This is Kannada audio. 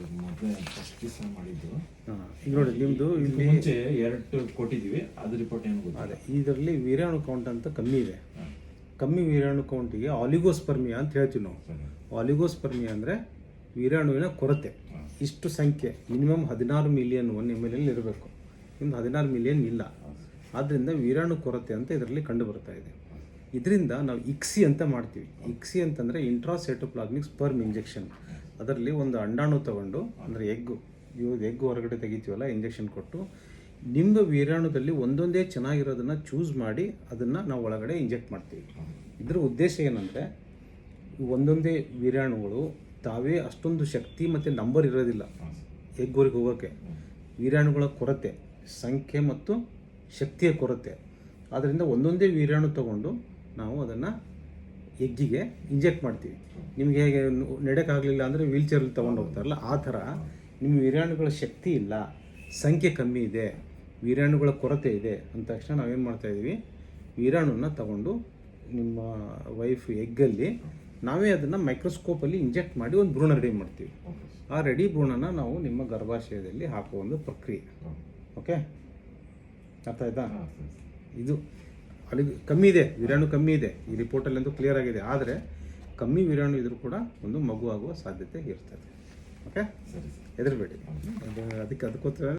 ಇದು ಮೊದಲೇ ಫಸ್ಟ್ ದಿವಸ ಮಾಡಿದ್ದು. ಈಗ ನೋಡಿ ನಿಮ್ಮದು ಇದಕ್ಕೆ ಇಲ್ಲಿ ಮುಂಚೆ 2 ಕೊಟ್ಟಿದ್ದೀವಿ, ಅದು ರಿಪೋರ್ಟ್ ಏನು ಗೊತ್ತಿಲ್ಲ. ಅದೇ ಇದರಲ್ಲಿ ವೀರ್ಯಾಣು ಕೌಂಟ್ ಅಂತ ಕಮ್ಮಿ ಇದೆ. ಕಮ್ಮಿ ವೀರ್ಯಾಣು ಕೌಂಟಿಗೆ ಆಲಿಗೋಸ್ಪರ್ಮಿಯಾ ಅಂತ ಹೇಳ್ತೀವಿ ನಾವು. ಆಲಿಗೋಸ್ಪರ್ಮಿಯಾ ಅಂದರೆ ವೀರ್ಯಾಣುವಿನ ಕೊರತೆ. ಇಷ್ಟು ಸಂಖ್ಯೆ ಮಿನಿಮಮ್ 16 ಮಿಲಿಯನ್ 1 ml ಇರಬೇಕು. ಇನ್ನು 16 ಮಿಲಿಯನ್ ಇಲ್ಲ. ಆದ್ದರಿಂದ ವೀರ್ಯಾಣು ಕೊರತೆ ಅಂತ ಇದರಲ್ಲಿ ಕಂಡು ಬರ್ತಾ ಇದೆ. ಇದರಿಂದ ನಾವು ಇಕ್ಸಿ ಅಂತ ಮಾಡ್ತೀವಿ. ಇಕ್ಸಿ ಅಂತಂದರೆ ಇಂಟ್ರಾಸೈಟೋಪ್ಲಾಸ್ಮಿಕ್ ಸ್ಪರ್ಮ್ ಇಂಜೆಕ್ಷನ್. ಅದರಲ್ಲಿ ಒಂದು ಅಂಡಾಣು ತಗೊಂಡು, ಅಂದರೆ ಎಗ್ ಹೊರಗಡೆ ತೆಗಿತೀವಲ್ಲ, ಇಂಜೆಕ್ಷನ್ ಕೊಟ್ಟು ನಿಮ್ಮ ವೀರ್ಯಾಣುದಲ್ಲಿ ಒಂದೊಂದೇ ಚೆನ್ನಾಗಿರೋದನ್ನು ಚೂಸ್ ಮಾಡಿ ಅದನ್ನು ನಾವು ಒಳಗಡೆ ಇಂಜೆಕ್ಟ್ ಮಾಡ್ತೀವಿ. ಇದರ ಉದ್ದೇಶ ಏನಂದರೆ ಒಂದೊಂದೇ ವೀರ್ಯಾಣುಗಳು ತಾವೇ ಅಷ್ಟೊಂದು ಶಕ್ತಿ ಮತ್ತು ನಂಬರ್ ಇರೋದಿಲ್ಲ ಎಗ್ಗೋರಿಗೆ ಹೋಗೋಕ್ಕೆ. ವೀರ್ಯಾಣುಗಳ ಕೊರತೆ, ಸಂಖ್ಯೆ ಮತ್ತು ಶಕ್ತಿಯ ಕೊರತೆ. ಆದ್ದರಿಂದ ಒಂದೊಂದೇ ವೀರ್ಯಾಣು ತಗೊಂಡು ನಾವು ಅದನ್ನು ಎಗ್ಗಿಗೆ ಇಂಜೆಕ್ಟ್ ಮಾಡ್ತೀವಿ. ನಿಮಗೆ ಹೇಗೆ ನಡೆಯೋಕ್ಕಾಗಲಿಲ್ಲ ಅಂದರೆ ವೀಲ್ಚೇರಲ್ಲಿ ತೊಗೊಂಡು ಹೋಗ್ತಾರಲ್ಲ, ಆ ಥರ ನಿಮ್ಮ ವೀರ್ಯಾಣುಗಳ ಶಕ್ತಿ ಇಲ್ಲ, ಸಂಖ್ಯೆ ಕಮ್ಮಿ ಇದೆ, ವೀರ್ಯಾಣುಗಳ ಕೊರತೆ ಇದೆ ಅಂದ ತಕ್ಷಣ ನಾವೇನು ಮಾಡ್ತಾಯಿದ್ದೀವಿ, ವೀರ್ಯಾಣುನ ತಗೊಂಡು ನಿಮ್ಮ ವೈಫ್ ಎಗ್ಗಲ್ಲಿ ನಾವೇ ಅದನ್ನು ಮೈಕ್ರೋಸ್ಕೋಪಲ್ಲಿ ಇಂಜೆಕ್ಟ್ ಮಾಡಿ ಒಂದು ಭ್ರೂಣ ರೆಡಿ ಮಾಡ್ತೀವಿ. ಆ ರೆಡಿ ಭ್ರೂಣನ ನಾವು ನಿಮ್ಮ ಗರ್ಭಾಶಯದಲ್ಲಿ ಹಾಕುವ ಒಂದು ಪ್ರಕ್ರಿಯೆ. ಓಕೆ, ಅರ್ಥ ಆಯ್ತಾ? ಇದು ಅಲ್ಲಿ ಕಮ್ಮಿ ಇದೆ, ವೀರ್ಯಾಣು ಕಮ್ಮಿ ಇದೆ, ಈ ರಿಪೋರ್ಟಲ್ಲಂತೂ ಕ್ಲಿಯರ್ ಆಗಿದೆ. ಆದರೆ ಕಮ್ಮಿ ವೀರ್ಯಾಣು ಇದ್ರೂ ಕೂಡ ಒಂದು ಮಗು ಆಗುವ ಸಾಧ್ಯತೆ ಇರ್ತದೆ. ಓಕೆ, ಹೆದರಬೇಡಿ. ಅದಕ್ಕೋಸ್ಕರ